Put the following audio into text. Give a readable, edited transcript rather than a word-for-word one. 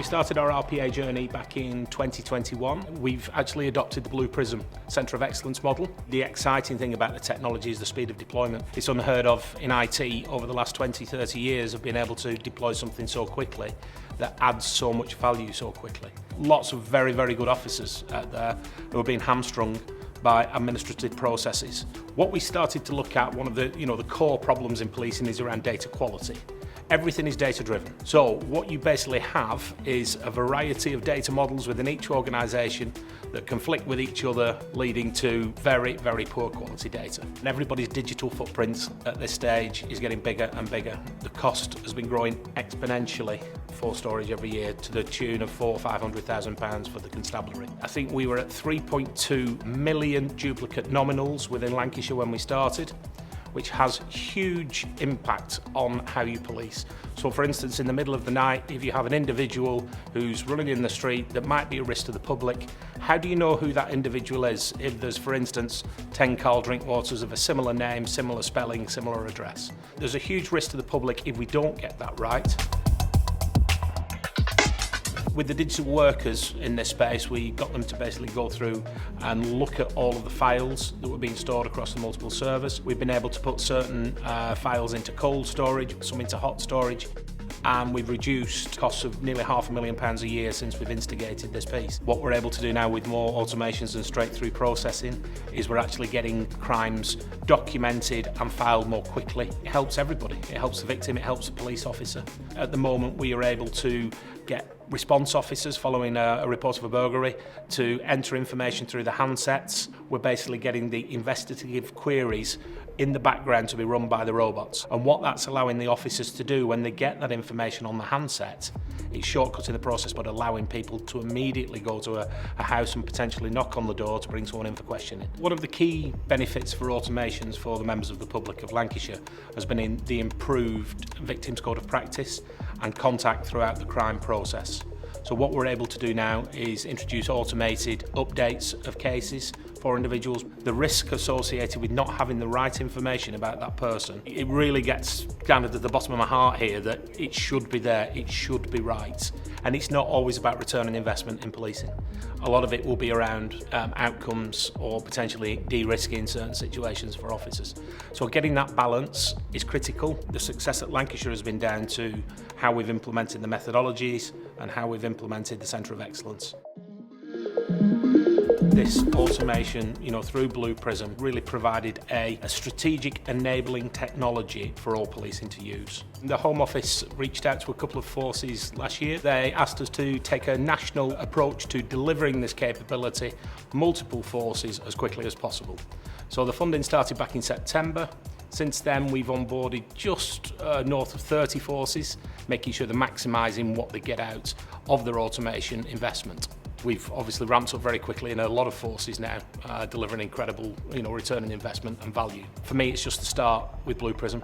started our RPA journey back in 2021. We've actually adopted the Blue Prism Centre of Excellence model. The exciting thing about the technology is the speed of deployment. It's unheard of in IT over the last 20, 30 years of being able to deploy something so quickly that adds so much value so quickly. Lots of very, very good officers out there who are being hamstrung by administrative processes. What we started to look at, one of the core problems in policing is around data quality. Everything is data driven. So what you basically have is a variety of data models within each organisation that conflict with each other, leading to very, very poor quality data. And everybody's digital footprint at this stage is getting bigger and bigger. The cost has been growing exponentially for storage every year to the tune of £400,000 or £500,000 for the Constabulary. I think we were at 3.2 million duplicate nominals within Lancashire when we started, which has huge impact on how you police. So for instance, in the middle of the night, if you have an individual who's running in the street that might be a risk to the public, how do you know who that individual is if there's, for instance, 10 Carl Drinkwaters of a similar name, similar spelling, similar address? There's a huge risk to the public if we don't get that right. With the digital workers in this space, we got them to basically go through and look at all of the files that were being stored across the multiple servers. We've been able to put certain files into cold storage, some into hot storage, and we've reduced costs of nearly £500,000 a year since we've instigated this piece. What we're able to do now with more automations and straight-through processing is we're actually getting crimes documented and filed more quickly. It helps everybody. It helps the victim, it helps the police officer. At the moment, we are able to get response officers following a report of a burglary to enter information through the handsets. We're basically getting the investigative queries in the background to be run by the robots. And what that's allowing the officers to do when they get that information on the handset, it's shortcutting the process but allowing people to immediately go to a house and potentially knock on the door to bring someone in for questioning. One of the key benefits for automations for the members of the public of Lancashire has been in the improved victims code of practice and contact throughout the crime process. So what we're able to do now is introduce automated updates of cases for individuals. The risk associated with not having the right information about that person, it really gets down to the bottom of my heart here that it should be there, it should be right. And it's not always about return on investment in policing. A lot of it will be around outcomes or potentially de-risking certain situations for officers. So getting that balance is critical. The success at Lancashire has been down to how we've implemented the methodologies and how we've implemented the Centre of Excellence. This automation, through Blue Prism, really provided a strategic enabling technology for all policing to use. The Home Office reached out to a couple of forces last year. They asked us to take a national approach to delivering this capability, multiple forces, as quickly as possible. So the funding started back in September. Since then, we've onboarded just north of 30 forces, making sure they're maximising what they get out of their automation investment. We've obviously ramped up very quickly in a lot of forces now, delivering incredible return on investment and value. For me, it's just the start with Blue Prism.